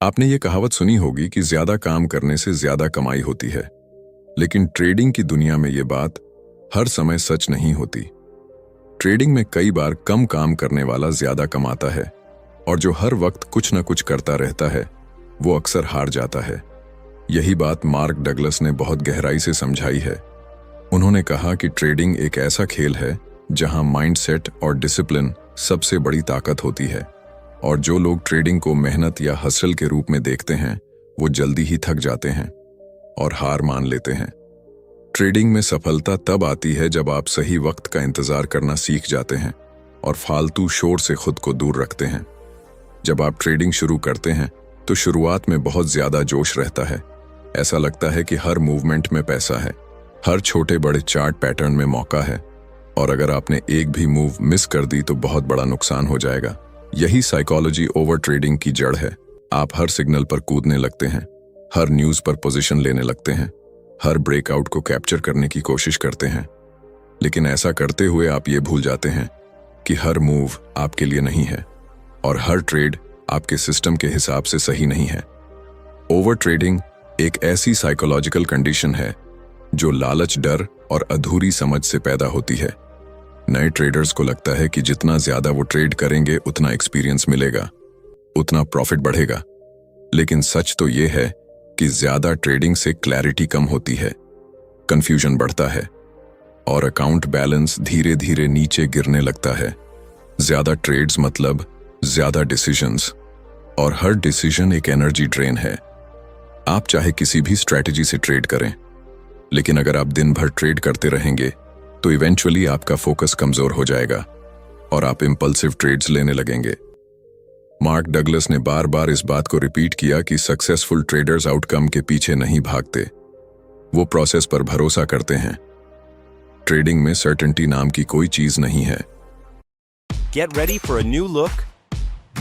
आपने ये कहावत सुनी होगी कि ज्यादा काम करने से ज्यादा कमाई होती है, लेकिन ट्रेडिंग की दुनिया में ये बात हर समय सच नहीं होती। ट्रेडिंग में कई बार कम काम करने वाला ज्यादा कमाता है और जो हर वक्त कुछ न कुछ करता रहता है वो अक्सर हार जाता है। यही बात मार्क डगलस ने बहुत गहराई से समझाई है। उन्होंने कहा कि ट्रेडिंग एक ऐसा खेल है जहां माइंडसेट और डिसिप्लिन सबसे बड़ी ताकत होती है, और जो लोग ट्रेडिंग को मेहनत या हसल के रूप में देखते हैं वो जल्दी ही थक जाते हैं और हार मान लेते हैं। ट्रेडिंग में सफलता तब आती है जब आप सही वक्त का इंतजार करना सीख जाते हैं और फालतू शोर से खुद को दूर रखते हैं। जब आप ट्रेडिंग शुरू करते हैं तो शुरुआत में बहुत ज्यादा जोश रहता है। ऐसा लगता है कि हर मूवमेंट में पैसा है, हर छोटे बड़े चार्ट पैटर्न में मौका है, और अगर आपने एक भी मूव मिस कर दी तो बहुत बड़ा नुकसान हो जाएगा। यही साइकोलॉजी ओवर ट्रेडिंग की जड़ है। आप हर सिग्नल पर कूदने लगते हैं, हर न्यूज पर पोजीशन लेने लगते हैं, हर ब्रेकआउट को कैप्चर करने की कोशिश करते हैं, लेकिन ऐसा करते हुए आप ये भूल जाते हैं कि हर मूव आपके लिए नहीं है और हर ट्रेड आपके सिस्टम के हिसाब से सही नहीं है। ओवर ट्रेडिंग एक ऐसी साइकोलॉजिकल कंडीशन है जो लालच, डर और अधूरी समझ से पैदा होती है। नए ट्रेडर्स को लगता है कि जितना ज्यादा वो ट्रेड करेंगे उतना एक्सपीरियंस मिलेगा, उतना प्रॉफिट बढ़ेगा, लेकिन सच तो ये है कि ज्यादा ट्रेडिंग से क्लैरिटी कम होती है, कंफ्यूजन बढ़ता है और अकाउंट बैलेंस धीरे धीरे नीचे गिरने लगता है। ज्यादा ट्रेड्स मतलब ज्यादा डिसीजंस, और हर डिसीजन एक एनर्जी ड्रेन है। आप चाहे किसी भी स्ट्रैटेजी से ट्रेड करें, लेकिन अगर आप दिन भर ट्रेड करते रहेंगे तो इवेंचुअली आपका फोकस कमजोर हो जाएगा और आप इंपल्सिव ट्रेड्स लेने लगेंगे। मार्क डगलस ने बार बार इस बात को रिपीट किया कि सक्सेसफुल ट्रेडर्स आउटकम के पीछे नहीं भागते, वो प्रोसेस पर भरोसा करते हैं। ट्रेडिंग में सर्टेनिटी नाम की कोई चीज नहीं है। Get ready for a new look,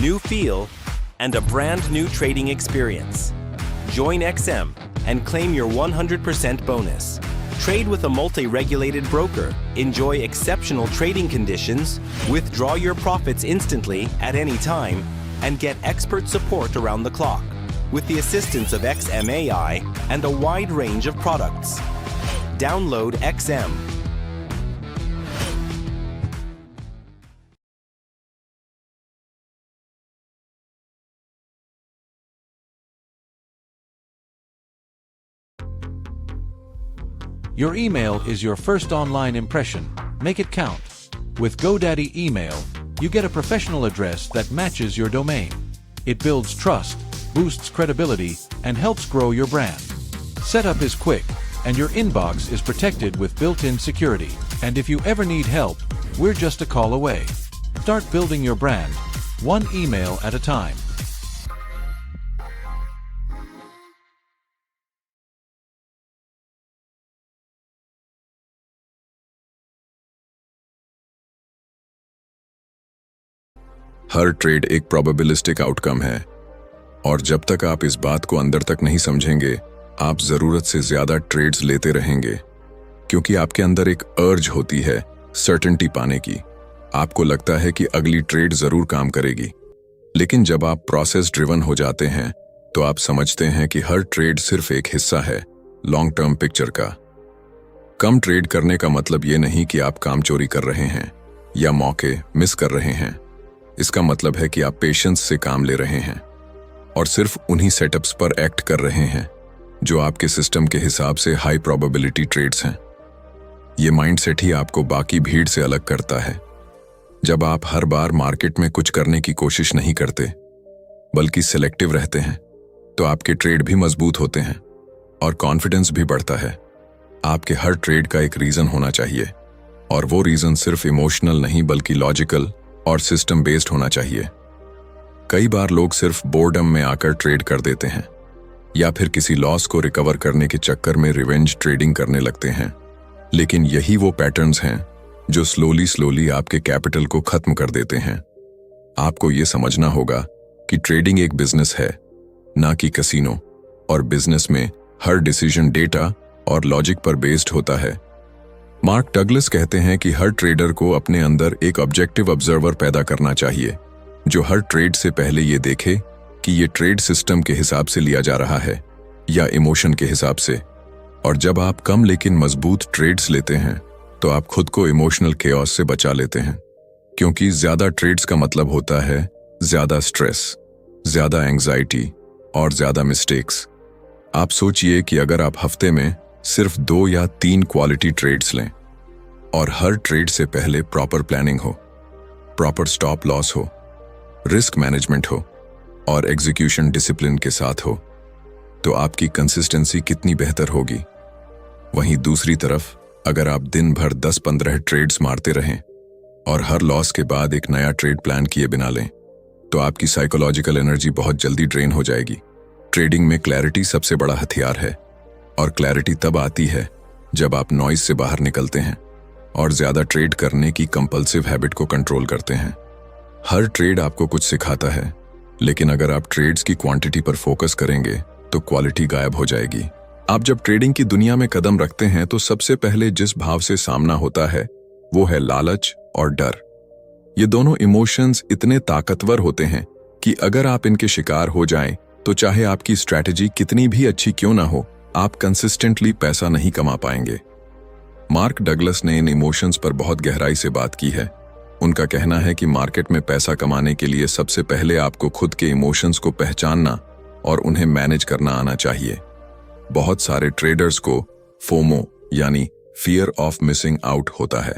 new feel, and a brand new trading experience. Join XM and claim your 100% bonus. Trade with a multi-regulated broker. Enjoy exceptional trading conditions, withdraw your profits instantly at any time, and get expert support around the clock with the assistance of XMAI and a wide range of products. Download XM. Your email is your first online impression. Make it count. With GoDaddy Email, you get a professional address that matches your domain. It builds trust, boosts credibility, and helps grow your brand. Setup is quick, and your inbox is protected with built-in security. And if you ever need help, we're just a call away. Start building your brand, one email at a time. Her trade एक probabilistic outcome है, और जब तक आप इस बात को अंदर तक नहीं समझेंगे आप जरूरत से ज्यादा ट्रेड्स लेते रहेंगे, क्योंकि आपके अंदर एक अर्ज होती है सर्टेनिटी पाने की। आपको लगता है कि अगली ट्रेड जरूर काम करेगी, लेकिन जब आप प्रोसेस ड्रिवन हो जाते हैं तो आप समझते हैं कि हर ट्रेड सिर्फ एक हिस्सा है लॉन्ग टर्म पिक्चर का। कम ट्रेड करने का मतलब ये नहीं कि आप काम चोरी कर रहे हैं या मौके मिस कर रहे हैं। इसका मतलब है कि आप पेशेंस से काम ले रहे हैं और सिर्फ उन्हीं सेटअप्स पर एक्ट कर रहे हैं जो आपके सिस्टम के हिसाब से हाई प्रोबेबिलिटी ट्रेड्स हैं। ये माइंडसेट ही आपको बाकी भीड़ से अलग करता है। जब आप हर बार मार्केट में कुछ करने की कोशिश नहीं करते बल्कि सिलेक्टिव रहते हैं तो आपके ट्रेड भी मजबूत होते हैं और कॉन्फिडेंस भी बढ़ता है। आपके हर ट्रेड का एक रीजन होना चाहिए, और वो रीजन सिर्फ इमोशनल नहीं बल्कि लॉजिकल और सिस्टम बेस्ड होना चाहिए। कई बार लोग सिर्फ बोर्डम में आकर ट्रेड कर देते हैं या फिर किसी लॉस को रिकवर करने के चक्कर में रिवेंज ट्रेडिंग करने लगते हैं, लेकिन यही वो पैटर्न्स हैं जो स्लोली आपके कैपिटल को खत्म कर देते हैं। आपको ये समझना होगा कि ट्रेडिंग एक बिजनेस है, ना कि कसिनो, और बिजनेस में हर डिसीजन डेटा और लॉजिक पर बेस्ड होता है। मार्क डगलस कहते हैं कि हर ट्रेडर को अपने अंदर एक ऑब्जेक्टिव ऑब्जर्वर पैदा करना चाहिए जो हर ट्रेड से पहले ये देखे कि ये ट्रेड सिस्टम के हिसाब से लिया जा रहा है या इमोशन के हिसाब से। और जब आप कम लेकिन मजबूत ट्रेड्स लेते हैं तो आप खुद को इमोशनल केओस से बचा लेते हैं, क्योंकि ज्यादा ट्रेड्स का मतलब होता है ज्यादा स्ट्रेस, ज्यादा एंग्जाइटी और ज्यादा मिस्टेक्स। आप सोचिए कि अगर आप हफ्ते में सिर्फ 2 या 3 क्वालिटी ट्रेड्स लें और हर ट्रेड से पहले प्रॉपर प्लानिंग हो, प्रॉपर स्टॉप लॉस हो, रिस्क मैनेजमेंट हो और एग्जीक्यूशन डिसिप्लिन के साथ हो, तो आपकी कंसिस्टेंसी कितनी बेहतर होगी। वहीं दूसरी तरफ अगर आप दिन भर 10-15 ट्रेड्स मारते रहें और हर लॉस के बाद एक नया ट्रेड प्लान किए बिना लें, तो आपकी साइकोलॉजिकल एनर्जी बहुत जल्दी ड्रेन हो जाएगी। ट्रेडिंग में क्लैरिटी सबसे बड़ा हथियार है, और क्लैरिटी तब आती है जब आप नॉइज से बाहर निकलते हैं और ज्यादा ट्रेड करने की कंपल्सिव हैबिट को कंट्रोल करते हैं। हर ट्रेड आपको कुछ सिखाता है, लेकिन अगर आप ट्रेड्स की क्वांटिटी पर फोकस करेंगे तो क्वालिटी गायब हो जाएगी। आप जब ट्रेडिंग की दुनिया में कदम रखते हैं तो सबसे पहले जिस भाव से सामना होता है वो है लालच और डर। ये दोनों इमोशंस इतने ताकतवर होते हैं कि अगर आप इनके शिकार हो जाएं तो चाहे आपकी स्ट्रैटेजी कितनी भी अच्छी क्यों ना हो, आप कंसिस्टेंटली पैसा नहीं कमा पाएंगे। मार्क डगलस ने इन इमोशंस पर बहुत गहराई से बात की है। उनका कहना है कि मार्केट में पैसा कमाने के लिए सबसे पहले आपको खुद के इमोशंस को पहचानना और उन्हें मैनेज करना आना चाहिए। बहुत सारे ट्रेडर्स को फोमो यानी फियर ऑफ मिसिंग आउट होता है।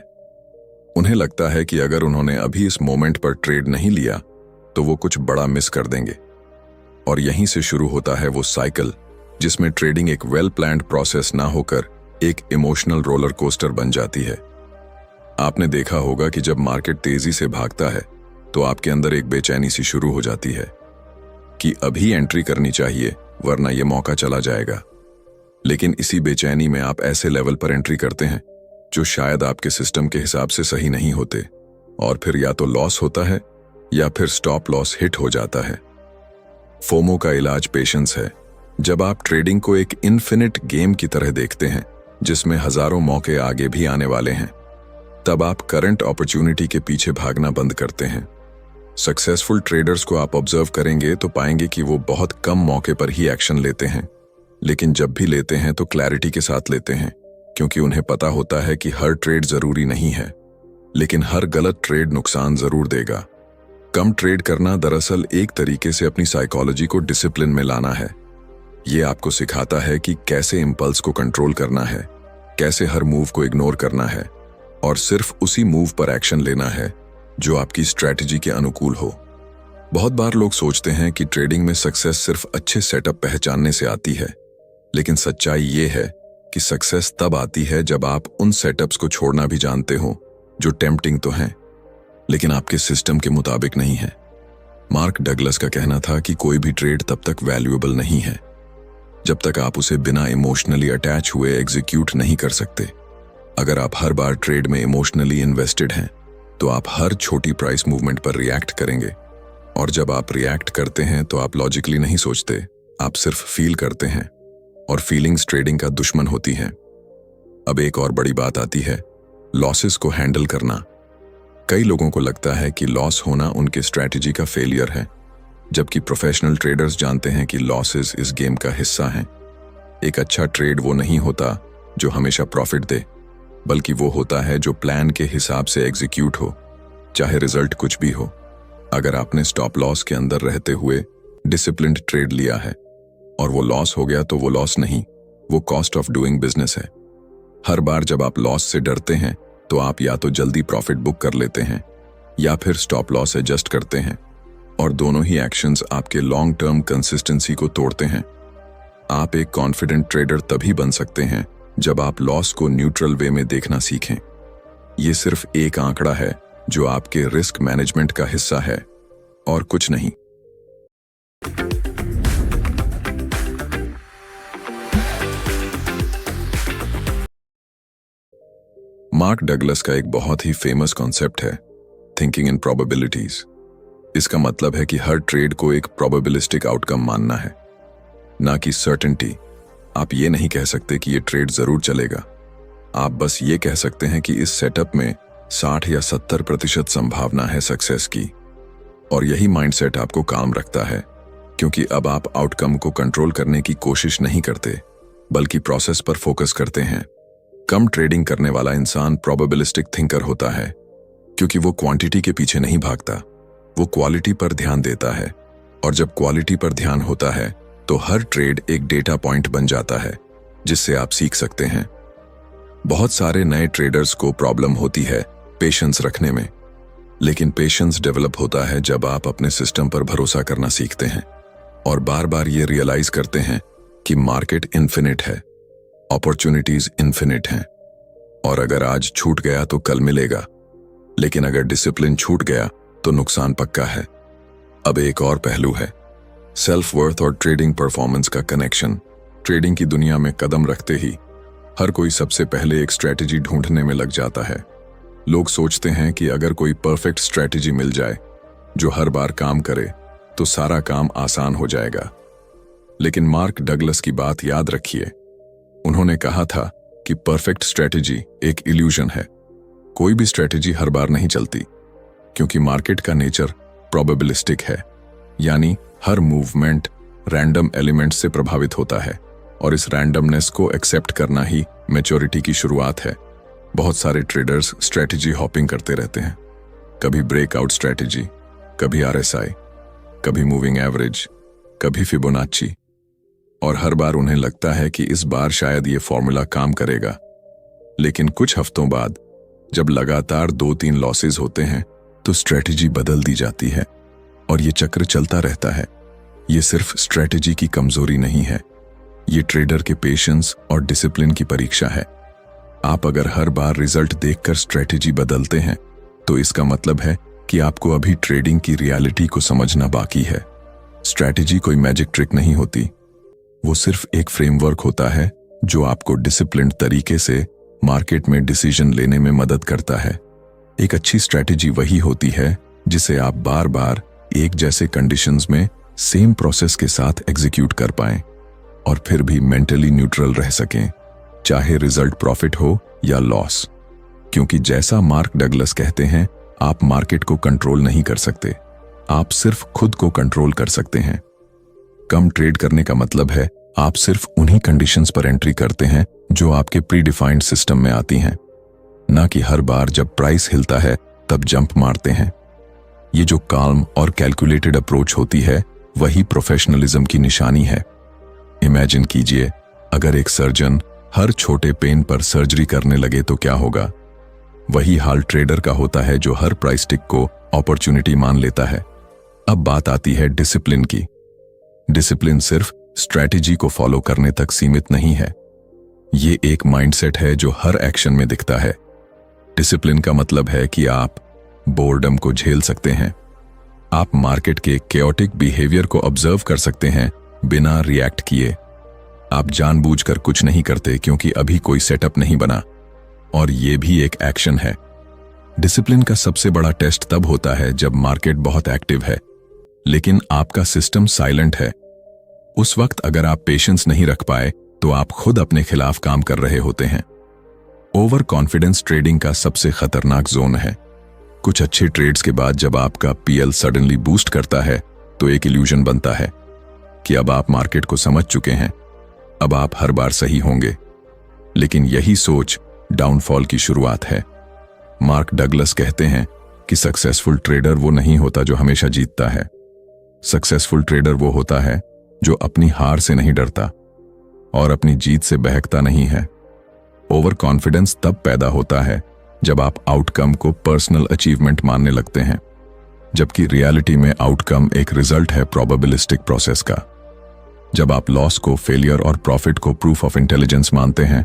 उन्हें लगता है कि अगर उन्होंने अभी इस मोमेंट पर ट्रेड नहीं लिया तो वो कुछ बड़ा मिस कर देंगे। और यहीं से शुरू होता है वो साइकिल जिसमें ट्रेडिंग एक वेल प्लान्ड प्रोसेस ना होकर एक इमोशनल रोलर कोस्टर बन जाती है। आपने देखा होगा कि जब मार्केट तेजी से भागता है तो आपके अंदर एक बेचैनी सी शुरू हो जाती है कि अभी एंट्री करनी चाहिए वरना यह मौका चला जाएगा। लेकिन इसी बेचैनी में आप ऐसे लेवल पर एंट्री करते हैं जो शायद आपके सिस्टम के हिसाब से सही नहीं होते, और फिर या तो लॉस होता है या फिर स्टॉप लॉस हिट हो जाता है। फोमो का इलाज पेशेंस है। जब आप ट्रेडिंग को एक इन्फिनिट गेम की तरह देखते हैं जिसमें हजारों मौके आगे भी आने वाले हैं, तब आप करंट अपॉर्चुनिटी के पीछे भागना बंद करते हैं। सक्सेसफुल ट्रेडर्स को आप ऑब्जर्व करेंगे तो पाएंगे कि वो बहुत कम मौके पर ही एक्शन लेते हैं, लेकिन जब भी लेते हैं तो क्लैरिटी के साथ लेते हैं, क्योंकि उन्हें पता होता है कि हर ट्रेड जरूरी नहीं है, लेकिन हर गलत ट्रेड नुकसान जरूर देगा। कम ट्रेड करना दरअसल एक तरीके से अपनी साइकोलॉजी को डिसिप्लिन में लाना है। ये आपको सिखाता है कि कैसे इंपल्स को कंट्रोल करना है, कैसे हर मूव को इग्नोर करना है और सिर्फ उसी मूव पर एक्शन लेना है जो आपकी स्ट्रैटेजी के अनुकूल हो। बहुत बार लोग सोचते हैं कि ट्रेडिंग में सक्सेस सिर्फ अच्छे सेटअप पहचानने से आती है, लेकिन सच्चाई ये है कि सक्सेस तब आती है जब आप उन सेटअप्स को छोड़ना भी जानते हो जो टेम्पटिंग तो हैं, लेकिन आपके सिस्टम के मुताबिक नहीं है। मार्क डगलस का कहना था कि कोई भी ट्रेड तब तक वैल्यूएबल नहीं है जब तक आप उसे बिना इमोशनली अटैच हुए एग्जीक्यूट नहीं कर सकते। अगर आप हर बार ट्रेड में इमोशनली इन्वेस्टेड हैं तो आप हर छोटी प्राइस मूवमेंट पर रिएक्ट करेंगे, और जब आप रिएक्ट करते हैं तो आप लॉजिकली नहीं सोचते, आप सिर्फ फील करते हैं, और फीलिंग्स ट्रेडिंग का दुश्मन होती हैं। अब एक और बड़ी बात आती है लॉसेस को हैंडल करना। कई लोगों को लगता है कि लॉस होना उनके स्ट्रैटेजी का फेलियर है, जबकि प्रोफेशनल ट्रेडर्स जानते हैं कि लॉसेस इस गेम का हिस्सा हैं। एक अच्छा ट्रेड वो नहीं होता जो हमेशा प्रॉफिट दे, बल्कि वो होता है जो प्लान के हिसाब से एग्जीक्यूट हो, चाहे रिजल्ट कुछ भी हो। अगर आपने स्टॉप लॉस के अंदर रहते हुए डिसिप्लिन्ड ट्रेड लिया है और वो लॉस हो गया तो वो लॉस नहीं, वो कॉस्ट ऑफ डूइंग बिजनेस है। हर बार जब आप लॉस से डरते हैं तो आप या तो जल्दी प्रॉफिट बुक कर लेते हैं या फिर स्टॉप लॉस एडजस्ट करते हैं, और दोनों ही एक्शंस आपके लॉन्ग टर्म कंसिस्टेंसी को तोड़ते हैं। आप एक कॉन्फिडेंट ट्रेडर तभी बन सकते हैं जब आप लॉस को न्यूट्रल वे में देखना सीखें। ये सिर्फ एक आंकड़ा है जो आपके रिस्क मैनेजमेंट का हिस्सा है और कुछ नहीं। मार्क डगलस का एक बहुत ही फेमस कॉन्सेप्ट है थिंकिंग इन प्रोबेबिलिटीज। इसका मतलब है कि हर ट्रेड को एक प्रोबेबिलिस्टिक आउटकम मानना है, ना कि सर्टेनिटी। आप ये नहीं कह सकते कि ये ट्रेड जरूर चलेगा, आप बस ये कह सकते हैं कि इस सेटअप में 60 या 70% संभावना है सक्सेस की। और यही माइंडसेट आपको काम रखता है, क्योंकि अब आप आउटकम को कंट्रोल करने की कोशिश नहीं करते, बल्कि प्रोसेस पर फोकस करते हैं। कम ट्रेडिंग करने वाला इंसान प्रोबेबिलिस्टिक थिंकर होता है, क्योंकि वो क्वांटिटी के पीछे नहीं भागता, वो क्वालिटी पर ध्यान देता है। और जब क्वालिटी पर ध्यान होता है तो हर ट्रेड एक डेटा पॉइंट बन जाता है जिससे आप सीख सकते हैं। बहुत सारे नए ट्रेडर्स को प्रॉब्लम होती है पेशेंस रखने में, लेकिन पेशेंस डेवलप होता है जब आप अपने सिस्टम पर भरोसा करना सीखते हैं और बार बार ये रियलाइज करते हैं कि मार्केट इन्फिनिट है, अपॉर्चुनिटीज इन्फिनिट हैं, और अगर आज छूट गया तो कल मिलेगा, लेकिन अगर डिसिप्लिन छूट गया तो नुकसान पक्का है। अब एक और पहलू है सेल्फ वर्थ और ट्रेडिंग परफॉर्मेंस का कनेक्शन। ट्रेडिंग की दुनिया में कदम रखते ही हर कोई सबसे पहले एक स्ट्रैटेजी ढूंढने में लग जाता है। लोग सोचते हैं कि अगर कोई परफेक्ट स्ट्रैटेजी मिल जाए जो हर बार काम करे तो सारा काम आसान हो जाएगा। लेकिन मार्क डगलस की बात याद रखिए। उन्होंने कहा था कि परफेक्ट स्ट्रैटेजी एक इल्यूजन है। कोई भी स्ट्रैटेजी हर बार नहीं चलती, क्योंकि मार्केट का नेचर प्रोबेबिलिस्टिक है, यानी हर मूवमेंट रैंडम एलिमेंट्स से प्रभावित होता है, और इस रैंडमनेस को एक्सेप्ट करना ही मैच्योरिटी की शुरुआत है। बहुत सारे ट्रेडर्स स्ट्रैटेजी हॉपिंग करते रहते हैं, कभी ब्रेकआउट स्ट्रैटेजी, कभी RSI, कभी मूविंग एवरेज, कभी फिबोनाची, और हर बार उन्हें लगता है कि इस बार शायद ये फॉर्मूला काम करेगा। लेकिन कुछ हफ्तों बाद जब लगातार 2-3 लॉसेस होते हैं तो स्ट्रैटेजी बदल दी जाती है और ये चक्र चलता रहता है। ये सिर्फ स्ट्रैटेजी की कमजोरी नहीं है, ये ट्रेडर के पेशेंस और डिसिप्लिन की परीक्षा है। आप अगर हर बार रिजल्ट देखकर स्ट्रैटेजी बदलते हैं तो इसका मतलब है कि आपको अभी ट्रेडिंग की रियलिटी को समझना बाकी है। स्ट्रैटेजी कोई मैजिक ट्रिक नहीं होती, वो सिर्फ एक फ्रेमवर्क होता है जो आपको डिसिप्लिन्ड तरीके से मार्केट में डिसीजन लेने में मदद करता है। एक अच्छी स्ट्रैटेजी वही होती है जिसे आप बार बार एक जैसे कंडीशंस में सेम प्रोसेस के साथ एग्जीक्यूट कर पाएं और फिर भी मेंटली न्यूट्रल रह सकें, चाहे रिजल्ट प्रॉफिट हो या लॉस। क्योंकि जैसा मार्क डगलस कहते हैं, आप मार्केट को कंट्रोल नहीं कर सकते, आप सिर्फ खुद को कंट्रोल कर सकते हैं। कम ट्रेड करने का मतलब है आप सिर्फ उन्हीं कंडीशंस पर एंट्री करते हैं जो आपके प्री डिफाइंड सिस्टम में आती हैं, ना कि हर बार जब प्राइस हिलता है तब जंप मारते हैं। ये जो काल्म और कैलकुलेटेड अप्रोच होती है वही प्रोफेशनलिज्म की निशानी है। इमेजिन कीजिए, अगर एक सर्जन हर छोटे पेन पर सर्जरी करने लगे तो क्या होगा। वही हाल ट्रेडर का होता है जो हर प्राइस टिक को अपॉर्चुनिटी मान लेता है। अब बात आती है डिसिप्लिन की। डिसिप्लिन सिर्फ स्ट्रैटेजी को फॉलो करने तक सीमित नहीं है, ये एक माइंडसेट है जो हर एक्शन में दिखता है। डिसिप्लिन का मतलब है कि आप बोर्डम को झेल सकते हैं, आप मार्केट के केओटिक बिहेवियर को ऑब्जर्व कर सकते हैं बिना रिएक्ट किए। आप जानबूझकर कुछ नहीं करते क्योंकि अभी कोई सेटअप नहीं बना, और ये भी एक एक्शन है। डिसिप्लिन का सबसे बड़ा टेस्ट तब होता है जब मार्केट बहुत एक्टिव है लेकिन आपका सिस्टम साइलेंट है। उस वक्त अगर आप पेशेंस नहीं रख पाए तो आप खुद अपने खिलाफ काम कर रहे होते हैं। ओवर कॉन्फिडेंस ट्रेडिंग का सबसे खतरनाक जोन है। कुछ अच्छे ट्रेड्स के बाद जब आपका PL सडनली बूस्ट करता है तो एक इल्यूजन बनता है कि अब आप मार्केट को समझ चुके हैं, अब आप हर बार सही होंगे। लेकिन यही सोच डाउनफॉल की शुरुआत है। मार्क डगलस कहते हैं कि सक्सेसफुल ट्रेडर वो नहीं होता जो हमेशा जीतता है, सक्सेसफुल ट्रेडर वो होता है जो अपनी हार से नहीं डरता और अपनी जीत से बहकता नहीं है। ओवर कॉन्फिडेंस तब पैदा होता है जब आप आउटकम को पर्सनल अचीवमेंट मानने लगते हैं, जबकि रियलिटी में आउटकम एक रिजल्ट है प्रोबेबिलिस्टिक प्रोसेस का। जब आप लॉस को फेलियर और प्रॉफिट को प्रूफ ऑफ इंटेलिजेंस मानते हैं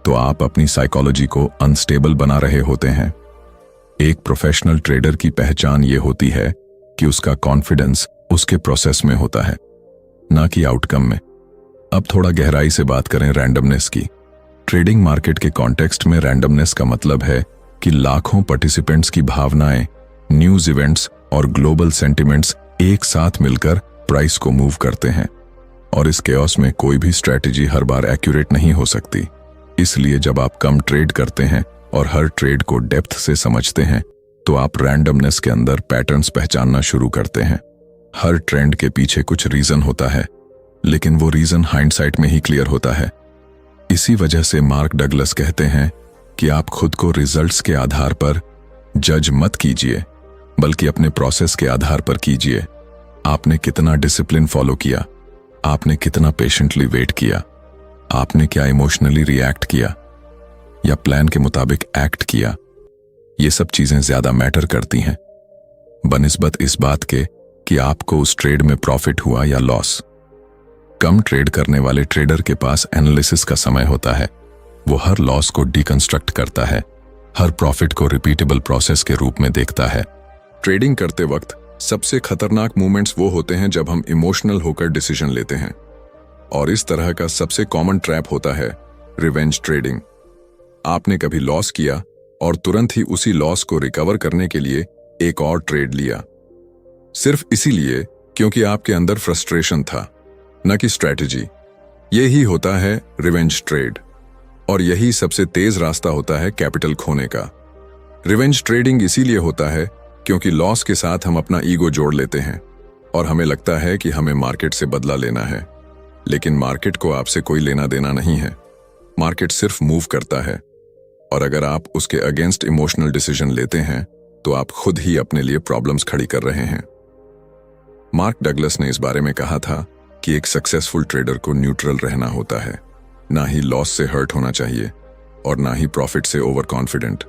तो आप अपनी साइकोलॉजी को अनस्टेबल बना रहे होते हैं। एक प्रोफेशनल ट्रेडर की पहचान ये होती है कि उसका कॉन्फिडेंस उसके प्रोसेस में होता है, ना कि आउटकम में। अब थोड़ा गहराई से बात करें रैंडमनेस की। ट्रेडिंग मार्केट के कॉन्टेक्स्ट में रैंडमनेस का मतलब है कि लाखों पार्टिसिपेंट्स की भावनाएं, न्यूज इवेंट्स और ग्लोबल सेंटिमेंट्स एक साथ मिलकर प्राइस को मूव करते हैं, और इस केओस में कोई भी स्ट्रैटेजी हर बार एक्यूरेट नहीं हो सकती। इसलिए जब आप कम ट्रेड करते हैं और हर ट्रेड को डेप्थ से समझते हैं तो आप रैंडमनेस के अंदर पैटर्न्स पहचानना शुरू करते हैं। हर ट्रेंड के पीछे कुछ रीजन होता है, लेकिन वो रीजन हाइंडसाइट में ही क्लियर होता है। इसी वजह से मार्क डगलस कहते हैं कि आप खुद को रिजल्ट्स के आधार पर जज मत कीजिए, बल्कि अपने प्रोसेस के आधार पर कीजिए। आपने कितना डिसिप्लिन फॉलो किया, आपने कितना पेशेंटली वेट किया, आपने क्या इमोशनली रिएक्ट किया या प्लान के मुताबिक एक्ट किया, ये सब चीजें ज्यादा मैटर करती हैं बनिस्बत इस बात के कि आपको उस ट्रेड में प्रॉफिट हुआ या लॉस। कम ट्रेड करने वाले ट्रेडर के पास एनालिसिस का समय होता है। वो हर लॉस को डिकंस्ट्रक्ट करता है, हर प्रॉफिट को रिपीटेबल प्रोसेस के रूप में देखता है। ट्रेडिंग करते वक्त सबसे खतरनाक मोमेंट्स वो होते हैं जब हम इमोशनल होकर डिसीजन लेते हैं, और इस तरह का सबसे कॉमन ट्रैप होता है रिवेंज ट्रेडिंग। आपने कभी लॉस किया और तुरंत ही उसी लॉस को रिकवर करने के लिए एक और ट्रेड लिया, सिर्फ इसीलिए क्योंकि आपके अंदर फ्रस्ट्रेशन था, न कि स्ट्रैटेजी। यही होता है रिवेंज ट्रेड, और यही सबसे तेज रास्ता होता है कैपिटल खोने का। रिवेंज ट्रेडिंग इसीलिए होता है क्योंकि लॉस के साथ हम अपना ईगो जोड़ लेते हैं और हमें लगता है कि हमें मार्केट से बदला लेना है, लेकिन मार्केट को आपसे कोई लेना देना नहीं है। मार्केट सिर्फ मूव करता है, और अगर आप उसके अगेंस्ट इमोशनल डिसीजन लेते हैं तो आप खुद ही अपने लिए प्रॉब्लम्स खड़ी कर रहे हैं। मार्क डगलस ने इस बारे में कहा था कि एक सक्सेसफुल ट्रेडर को न्यूट्रल रहना होता है, ना ही लॉस से हर्ट होना चाहिए और ना ही प्रॉफिट से ओवर कॉन्फिडेंट।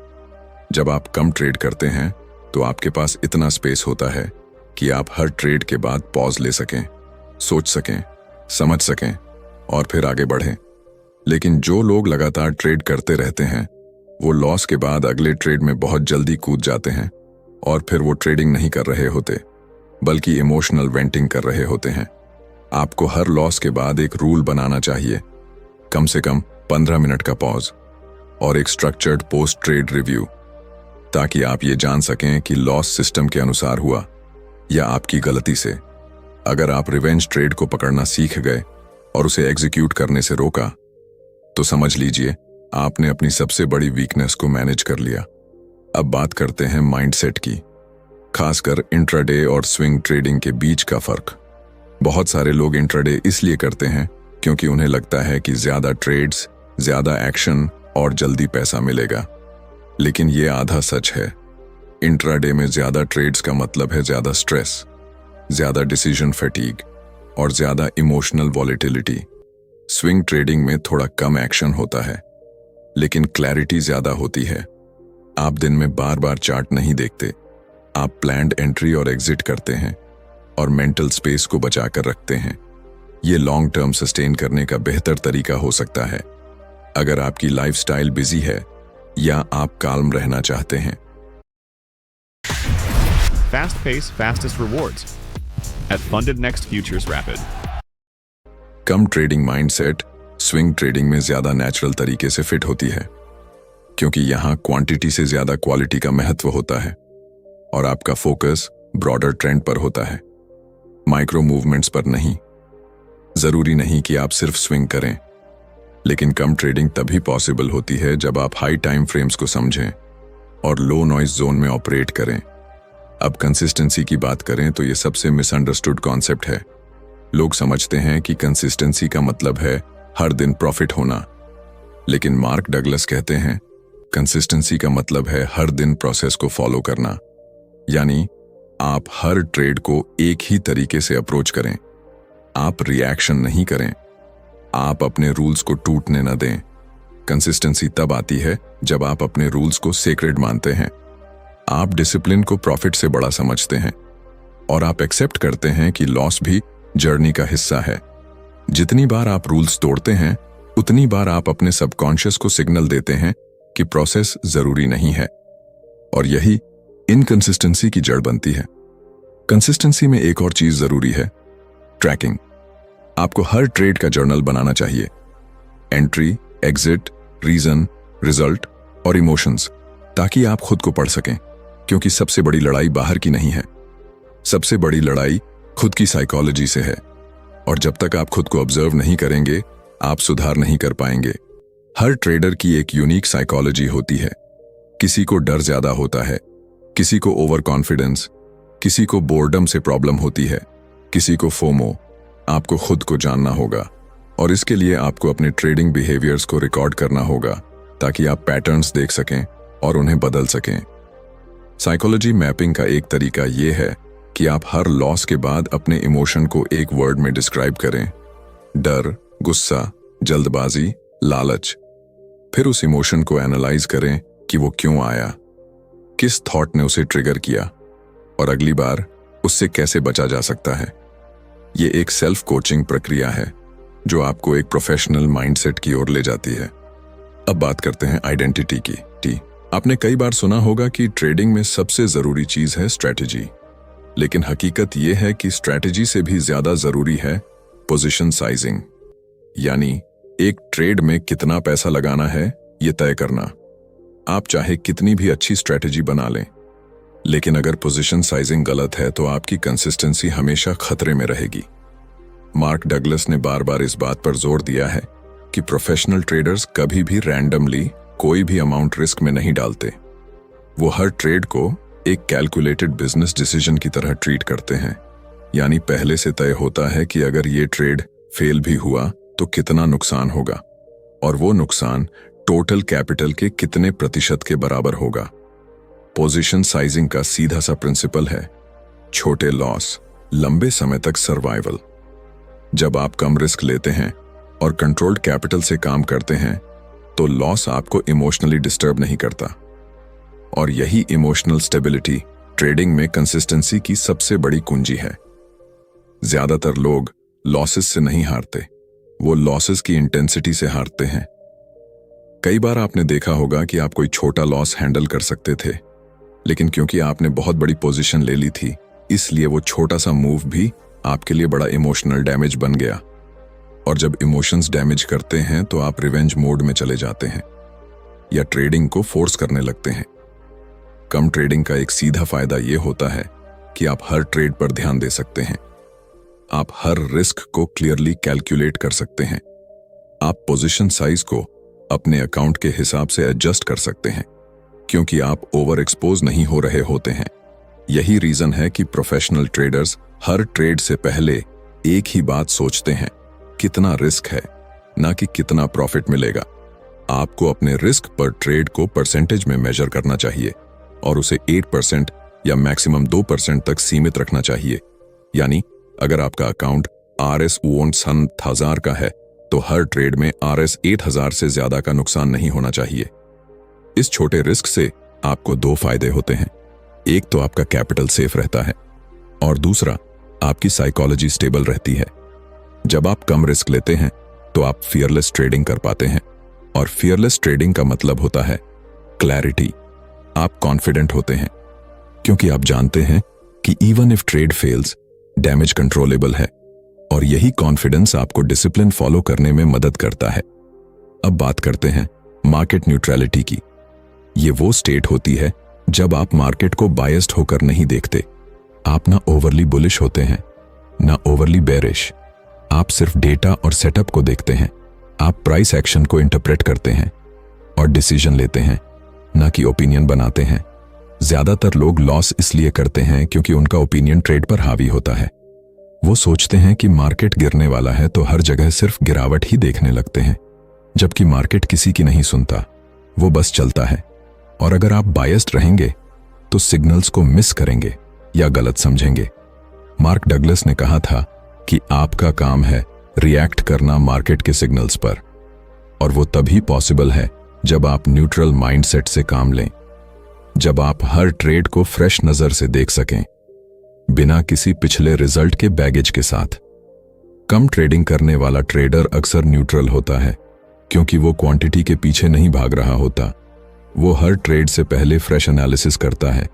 जब आप कम ट्रेड करते हैं तो आपके पास इतना स्पेस होता है कि आप हर ट्रेड के बाद पॉज ले सकें, सोच सकें, समझ सकें और फिर आगे बढ़ें। लेकिन जो लोग लगातार ट्रेड करते रहते हैं वो लॉस के बाद अगले ट्रेड में बहुत जल्दी कूद जाते हैं, और फिर वो ट्रेडिंग नहीं कर रहे होते बल्कि इमोशनल वेंटिंग कर रहे होते हैं। आपको हर लॉस के बाद एक रूल बनाना चाहिए, कम से कम 15 मिनट का पॉज और एक स्ट्रक्चर्ड पोस्ट ट्रेड रिव्यू, ताकि आप ये जान सकें कि लॉस सिस्टम के अनुसार हुआ या आपकी गलती से। अगर आप रिवेंज ट्रेड को पकड़ना सीख गए और उसे एग्जीक्यूट करने से रोका, तो समझ लीजिए आपने अपनी सबसे बड़ी वीकनेस को मैनेज कर लिया। अब बात करते हैं माइंडसेट की, खासकर इंट्राडे और स्विंग ट्रेडिंग के बीच का फर्क। बहुत सारे लोग इंट्राडे इसलिए करते हैं क्योंकि उन्हें लगता है कि ज्यादा ट्रेड्स, ज्यादा एक्शन और जल्दी पैसा मिलेगा, लेकिन ये आधा सच है। इंट्राडे में ज्यादा ट्रेड्स का मतलब है ज्यादा स्ट्रेस, ज्यादा डिसीजन फैटीग और ज्यादा इमोशनल वॉलेटिलिटी। स्विंग ट्रेडिंग में थोड़ा कम एक्शन होता है, लेकिन क्लैरिटी ज्यादा होती है। आप दिन में बार बार चार्ट नहीं देखते, आप प्लान्ड एंट्री और एग्जिट करते हैं और मेंटल स्पेस को बचाकर रखते हैं। ये लॉन्ग टर्म सस्टेन करने का बेहतर तरीका हो सकता है अगर आपकी लाइफस्टाइल बिजी है या आप काल्म रहना चाहते हैं। Fast pace, fastest rewards. At Funded Next Futures Rapid. Come trading mindset swing trading में ज्यादा नेचुरल तरीके से फिट होती है, क्योंकि यहां क्वांटिटी से ज्यादा क्वालिटी का महत्व होता है और आपका फोकस ब्रॉडर ट्रेंड पर होता है, माइक्रो मूवमेंट्स पर नहीं। जरूरी नहीं कि आप सिर्फ स्विंग करें, लेकिन कम ट्रेडिंग तभी पॉसिबल होती है जब आप हाई टाइम फ्रेम्स को समझें और लो नॉइज जोन में ऑपरेट करें। अब कंसिस्टेंसी की बात करें तो ये सबसे मिसअंडरस्टूड कॉन्सेप्ट है। लोग समझते हैं कि कंसिस्टेंसी का मतलब है हर दिन प्रॉफिट होना, लेकिन मार्क डगलस कहते हैं कंसिस्टेंसी का मतलब है हर दिन प्रोसेस को फॉलो करना। यानी आप हर ट्रेड को एक ही तरीके से अप्रोच करें, आप रिएक्शन नहीं करें, आप अपने रूल्स को टूटने न दें। कंसिस्टेंसी तब आती है जब आप अपने रूल्स को सेक्रेड मानते हैं, आप डिसिप्लिन को प्रॉफिट से बड़ा समझते हैं और आप एक्सेप्ट करते हैं कि लॉस भी जर्नी का हिस्सा है। जितनी बार आप रूल्स तोड़ते हैं उतनी बार आप अपने सबकॉन्शियस को सिग्नल देते हैं कि प्रोसेस जरूरी नहीं है, और यही इनकंसिस्टेंसी की जड़ बनती है। कंसिस्टेंसी में एक और चीज जरूरी है, ट्रैकिंग। आपको हर ट्रेड का जर्नल बनाना चाहिए, एंट्री, एग्जिट, रीजन, रिजल्ट और इमोशंस, ताकि आप खुद को पढ़ सकें, क्योंकि सबसे बड़ी लड़ाई बाहर की नहीं है, सबसे बड़ी लड़ाई खुद की साइकोलॉजी से है। और जब तक आप खुद को ऑब्जर्व नहीं करेंगे आप सुधार नहीं कर पाएंगे। हर ट्रेडर की एक यूनिक साइकोलॉजी होती है। किसी को डर ज्यादा होता है, किसी को ओवर कॉन्फिडेंस, किसी को बोर्डम से प्रॉब्लम होती है किसी को फोमो, आपको खुद को जानना होगा और इसके लिए आपको अपने ट्रेडिंग बिहेवियर्स को रिकॉर्ड करना होगा ताकि आप पैटर्न्स देख सकें और उन्हें बदल सकें। साइकोलॉजी मैपिंग का एक तरीका यह है कि आप हर लॉस के बाद अपने इमोशन को एक वर्ड में डिस्क्राइब करें, डर, गुस्सा, जल्दबाजी, लालच। फिर उस इमोशन को एनालाइज करें कि वो क्यों आया, किस थॉट ने उसे ट्रिगर किया और अगली बार उससे कैसे बचा जा सकता है। ये एक सेल्फ कोचिंग प्रक्रिया है जो आपको एक प्रोफेशनल माइंडसेट की ओर ले जाती है। अब बात करते हैं आइडेंटिटी की। आपने कई बार सुना होगा कि ट्रेडिंग में सबसे जरूरी चीज है स्ट्रेटजी, लेकिन हकीकत यह है कि स्ट्रेटजी से भी ज्यादा जरूरी है पोजीशन साइजिंग, यानी एक ट्रेड में कितना पैसा लगाना है ये तय करना। आप चाहे कितनी भी अच्छी स्ट्रेटजी बना लें, लेकिन अगर पोजीशन साइजिंग गलत है तो आपकी कंसिस्टेंसी हमेशा खतरे में रहेगी। मार्क डगलस ने बार बार इस बात पर जोर दिया है कि प्रोफेशनल ट्रेडर्स कभी भी रैंडमली कोई भी अमाउंट रिस्क में नहीं डालते। वो हर ट्रेड को एक कैलकुलेटेड बिजनेस डिसीजन की तरह ट्रीट करते हैं, यानी पहले से तय होता है कि अगर ये ट्रेड फेल भी हुआ तो कितना नुकसान होगा और वो नुकसान टोटल कैपिटल के कितने प्रतिशत के बराबर होगा। पोजीशन साइजिंग का सीधा सा प्रिंसिपल है छोटे लॉस, लंबे समय तक सर्वाइवल। जब आप कम रिस्क लेते हैं और कंट्रोल्ड कैपिटल से काम करते हैं तो लॉस आपको इमोशनली डिस्टर्ब नहीं करता, और यही इमोशनल स्टेबिलिटी ट्रेडिंग में कंसिस्टेंसी की सबसे बड़ी कुंजी है। ज्यादातर लोग लॉसेस से नहीं हारते, वो लॉसेस की इंटेंसिटी से हारते हैं। कई बार आपने देखा होगा कि आप कोई छोटा लॉस हैंडल कर सकते थे, लेकिन क्योंकि आपने बहुत बड़ी पोजीशन ले ली थी, इसलिए वो छोटा सा मूव भी आपके लिए बड़ा इमोशनल डैमेज बन गया। और जब इमोशंस डैमेज करते हैं तो आप रिवेंज मोड में चले जाते हैं या ट्रेडिंग को फोर्स करने लगते हैं। कम ट्रेडिंग का एक सीधा फायदा यह होता है कि आप हर ट्रेड पर ध्यान दे सकते हैं, आप हर रिस्क को क्लियरली कैलकुलेट कर सकते हैं, आप पोजीशन साइज को अपने अकाउंट के हिसाब से एडजस्ट कर सकते हैं, क्योंकि आप ओवर एक्सपोज नहीं हो रहे होते हैं। यही रीजन है कि प्रोफेशनल ट्रेडर्स हर ट्रेड से पहले एक ही बात सोचते हैं, कितना रिस्क है, ना कि कितना प्रॉफिट मिलेगा। आपको अपने रिस्क पर ट्रेड को परसेंटेज में मेजर करना चाहिए और उसे 8% या मैक्सिमम 2% तक सीमित रखना चाहिए। यानी अगर आपका अकाउंट RS 1000 का है तो हर ट्रेड में RS 8000 से ज्यादा का नुकसान नहीं होना चाहिए। इस छोटे रिस्क से आपको दो फायदे होते हैं, एक तो आपका कैपिटल सेफ रहता है और दूसरा आपकी साइकोलॉजी स्टेबल रहती है। जब आप कम रिस्क लेते हैं तो आप फियरलेस ट्रेडिंग कर पाते हैं, और फियरलेस ट्रेडिंग का मतलब होता है क्लैरिटी। आप कॉन्फिडेंट होते हैं क्योंकि आप जानते हैं कि even if trade fails, damage controllable है, और यही कॉन्फिडेंस आपको डिसिप्लिन फॉलो करने में मदद करता है। अब बात करते हैं मार्केट न्यूट्रलिटी की। ये वो स्टेट होती है जब आप मार्केट को बायस्ड होकर नहीं देखते। आप ना ओवरली बुलिश होते हैं, ना ओवरली बेरिश। आप सिर्फ डेटा और सेटअप को देखते हैं। आप प्राइस एक्शन को इंटरप्रेट करते हैं और डिसीजन लेते हैं, ना कि ओपिनियन बनाते हैं। ज्यादातर लोग लॉस इसलिए करते हैं क्योंकि उनका ओपिनियन ट्रेड पर हावी होता है। वो सोचते हैं कि मार्केट गिरने वाला है तो हर जगह सिर्फ गिरावट ही देखने लगते हैं, जबकि मार्केट किसी की नहीं सुनता, वो बस चलता है। और अगर आप बायस्ड रहेंगे तो सिग्नल्स को मिस करेंगे या गलत समझेंगे। मार्क डगलस ने कहा था कि आपका काम है रिएक्ट करना मार्केट के सिग्नल्स पर, और वो तभी पॉसिबल है जब आप न्यूट्रल माइंडसेट से काम लें, जब आप हर ट्रेड को फ्रेश नजर से देख सकें, बिना किसी पिछले रिजल्ट के बैगेज के साथ। कम ट्रेडिंग करने वाला ट्रेडर अक्सर न्यूट्रल होता है क्योंकि वो क्वांटिटी के पीछे नहीं भाग रहा होता। वो हर ट्रेड से पहले फ्रेश एनालिसिस करता है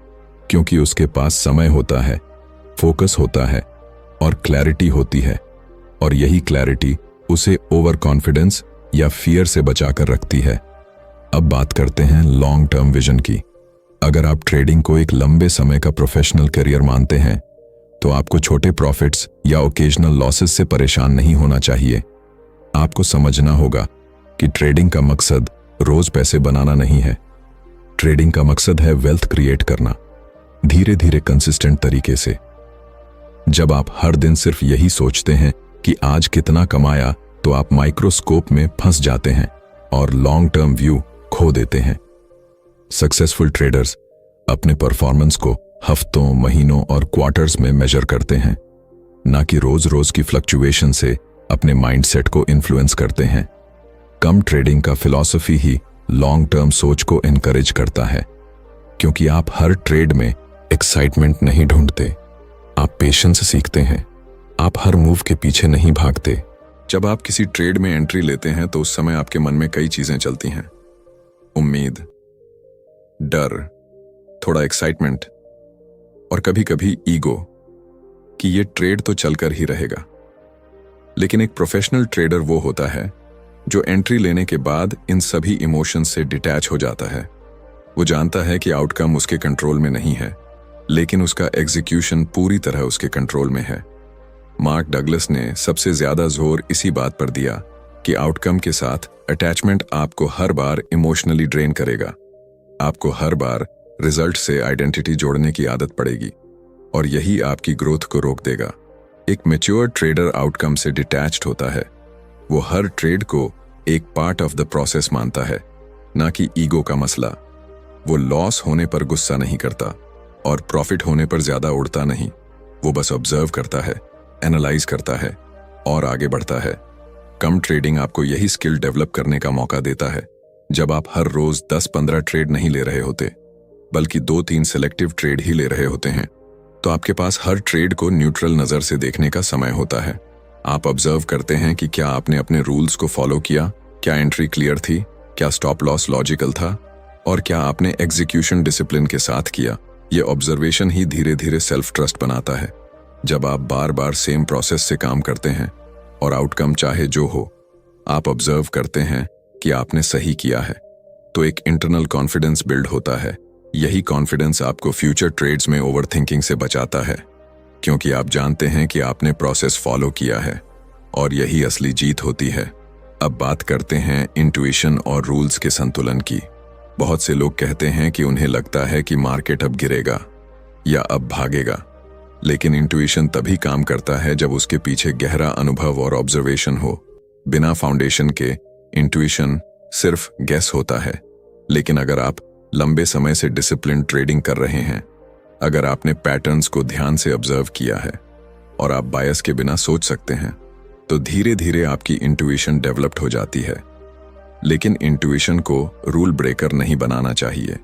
क्योंकि उसके पास समय होता है, फोकस होता है और क्लैरिटी होती है, और यही क्लैरिटी उसे ओवर कॉन्फिडेंस या फियर से बचाकर रखती है। अब बात करते हैं लॉन्ग टर्म विजन की। अगर आप ट्रेडिंग को एक लंबे समय का प्रोफेशनल करियर मानते हैं तो आपको छोटे प्रॉफिट्स या ओकेजनल लॉसेस से परेशान नहीं होना चाहिए। आपको समझना होगा कि ट्रेडिंग का मकसद रोज पैसे बनाना नहीं है। ट्रेडिंग का मकसद है वेल्थ क्रिएट करना, धीरे धीरे कंसिस्टेंट तरीके से। जब आप हर दिन सिर्फ यही सोचते हैं कि आज कितना कमाया, तो आप माइक्रोस्कोप में फंस जाते हैं और लॉन्ग टर्म व्यू खो देते हैं। सक्सेसफुल ट्रेडर्स अपने परफॉर्मेंस को हफ्तों, महीनों और क्वार्टर्स में मेजर करते हैं, ना कि रोज रोज की फ्लक्चुएशन से अपने माइंडसेट को इन्फ्लुएंस करते हैं। कम ट्रेडिंग का फिलॉसफी ही लॉन्ग टर्म सोच को एनकरेज करता है, क्योंकि आप हर ट्रेड में एक्साइटमेंट नहीं ढूंढते, आप पेशेंस सीखते हैं। आप हर मूव के पीछे नहीं भागते। जब आप किसी ट्रेड में एंट्री लेते हैं तो उस समय आपके मन में कई चीजें चलती हैं। उम्मीद, डर, थोड़ा एक्साइटमेंट और कभी-कभी ईगो कि ये ट्रेड तो चलकर ही रहेगा। लेकिन एक प्रोफेशनल ट्रेडर वो होता है जो एंट्री लेने के बाद इन सभी इमोशंस से डिटैच हो जाता है। वो जानता है कि आउटकम उसके कंट्रोल में नहीं है, लेकिन उसका एग्जीक्यूशन पूरी तरह उसके कंट्रोल में है। मार्क डगलस ने सबसे ज्यादा जोर इसी बात पर दिया कि आउटकम के साथ अटैचमेंट आपको हर बार इमोशनली ड्रेन करेगा। आपको हर बार रिजल्ट से आइडेंटिटी जोड़ने की आदत पड़ेगी और यही आपकी ग्रोथ को रोक देगा। एक मैच्योर ट्रेडर आउटकम से डिटैच्ड होता है। वो हर ट्रेड को एक पार्ट ऑफ द प्रोसेस मानता है, ना कि ईगो का मसला। वो लॉस होने पर गुस्सा नहीं करता और प्रॉफिट होने पर ज्यादा उड़ता नहीं। वो बस ऑब्जर्व करता है, एनालाइज करता है और आगे बढ़ता है। कम ट्रेडिंग आपको यही स्किल डेवलप करने का मौका देता है। जब आप हर रोज 10-15 ट्रेड नहीं ले रहे होते, बल्कि 2-3 सेलेक्टिव ट्रेड ही ले रहे होते हैं, तो आपके पास हर ट्रेड को न्यूट्रल नजर से देखने का समय होता है। आप ऑब्जर्व करते हैं कि क्या आपने अपने रूल्स को फॉलो किया, क्या एंट्री क्लियर थी, क्या स्टॉप लॉस लॉजिकल था और क्या आपने एग्जीक्यूशन डिसिप्लिन के साथ किया। ये ऑब्जर्वेशन ही धीरे धीरे सेल्फ ट्रस्ट बनाता है। जब आप बार बार सेम प्रोसेस से काम करते हैं और आउटकम चाहे जो हो, आप ऑब्जर्व करते हैं कि आपने सही किया है, तो एक इंटरनल कॉन्फिडेंस बिल्ड होता है। यही कॉन्फिडेंस आपको फ्यूचर ट्रेड्स में ओवरथिंकिंग से बचाता है, क्योंकि आप जानते हैं कि आपने प्रोसेस फॉलो किया है और यही असली जीत होती है। अब बात करते हैं इंट्यूशन और रूल्स के संतुलन की। बहुत से लोग कहते हैं कि उन्हें लगता है कि मार्केट अब गिरेगा या अब भागेगा, लेकिन इंट्यूशन तभी काम करता है जब उसके पीछे गहरा अनुभव और ऑब्जर्वेशन हो। बिना फाउंडेशन के इंट्यूशन सिर्फ गेस होता है, लेकिन अगर आप लंबे समय से डिसिप्लिन ट्रेडिंग कर रहे हैं, अगर आपने पैटर्न्स को ध्यान से ऑब्जर्व किया है और आप बायस के बिना सोच सकते हैं, तो धीरे धीरे आपकी इंट्यूशन डेवलप्ड हो जाती है। लेकिन इंट्यूशन को रूल ब्रेकर नहीं बनाना चाहिए।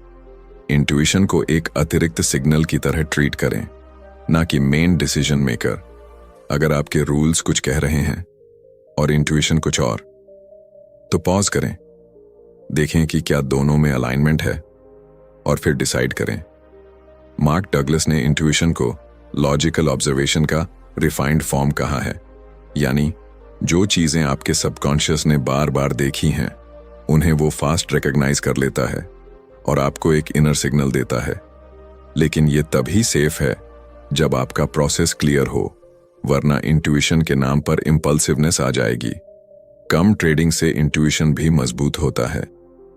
इंट्यूशन को एक अतिरिक्त सिग्नल की तरह ट्रीट करें, ना कि मेन डिसीजन मेकर। अगर आपके रूल्स कुछ कह रहे हैं और इंट्यूशन कुछ और, तो पॉज करें, देखें कि क्या दोनों में अलाइनमेंट है और फिर डिसाइड करें। मार्क डगलस ने इंट्यूशन को लॉजिकल ऑब्जर्वेशन का रिफाइंड फॉर्म कहा है, यानी जो चीजें आपके सबकॉन्शियस ने बार बार देखी हैं, उन्हें वो फास्ट रिकॉग्नाइज कर लेता है और आपको एक इनर सिग्नल देता है। लेकिन ये तभी सेफ है जब आपका प्रोसेस क्लियर हो, वरना इंट्यूशन के नाम पर इंपल्सिवनेस आ जाएगी। कम ट्रेडिंग से इंट्यूशन भी मजबूत होता है,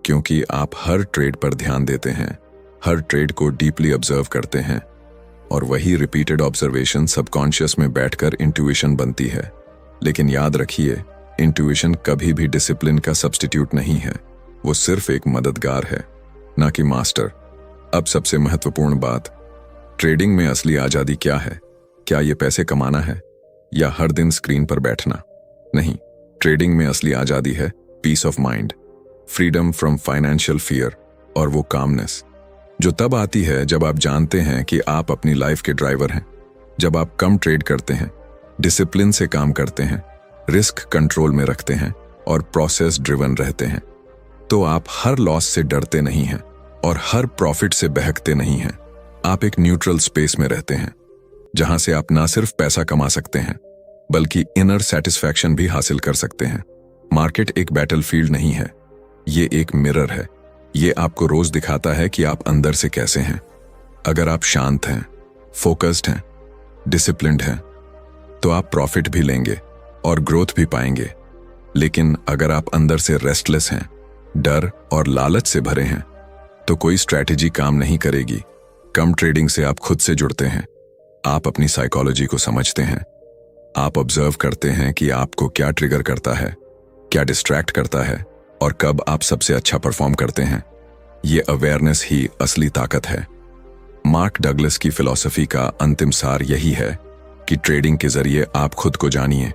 क्योंकि आप हर ट्रेड पर ध्यान देते हैं, हर ट्रेड को डीपली ऑब्जर्व करते हैं और वही रिपीटेड ऑब्जर्वेशन सबकॉन्शियस में बैठकर इंट्यूशन बनती है। लेकिन याद रखिए, इंट्यूशन कभी भी डिसिप्लिन का सब्स्टिट्यूट नहीं है। वो सिर्फ एक मददगार है, ना कि मास्टर। अब सबसे महत्वपूर्ण बात, ट्रेडिंग में असली आजादी क्या है? क्या ये पैसे कमाना है या हर दिन स्क्रीन पर बैठना? नहीं, ट्रेडिंग में असली आजादी है peace of mind, freedom from financial fear और वो कामनेस जो तब आती है जब आप जानते हैं कि आप अपनी लाइफ के ड्राइवर हैं। जब आप कम ट्रेड करते हैं, डिसिप्लिन से काम करते हैं, रिस्क कंट्रोल में रखते हैं और प्रोसेस ड्रिवन रहते हैं, तो आप हर लॉस से डरते नहीं हैं और हर प्रॉफिट से बहकते नहीं हैं। आप एक न्यूट्रल स्पेस में रहते हैं, जहां से आप ना सिर्फ पैसा कमा सकते हैं, बल्कि इनर सेटिस्फैक्शन भी हासिल कर सकते हैं। मार्केट एक बैटलफील्ड नहीं है, ये एक मिरर है। ये आपको रोज दिखाता है कि आप अंदर से कैसे हैं। अगर आप शांत हैं, फोकस्ड हैं, डिसिप्लिन्ड हैं, तो आप प्रॉफिट भी लेंगे और ग्रोथ भी पाएंगे। लेकिन अगर आप अंदर से रेस्टलेस हैं, डर और लालच से भरे हैं, तो कोई स्ट्रैटेजी काम नहीं करेगी। कम ट्रेडिंग से आप खुद से जुड़ते हैं, आप अपनी साइकोलॉजी को समझते हैं। आप ऑब्जर्व करते हैं कि आपको क्या ट्रिगर करता है, क्या डिस्ट्रैक्ट करता है और कब आप सबसे अच्छा परफॉर्म करते हैं। ये अवेयरनेस ही असली ताकत है। मार्क डगलस की फिलॉसफी का अंतिम सार यही है कि ट्रेडिंग के जरिए आप खुद को जानिए,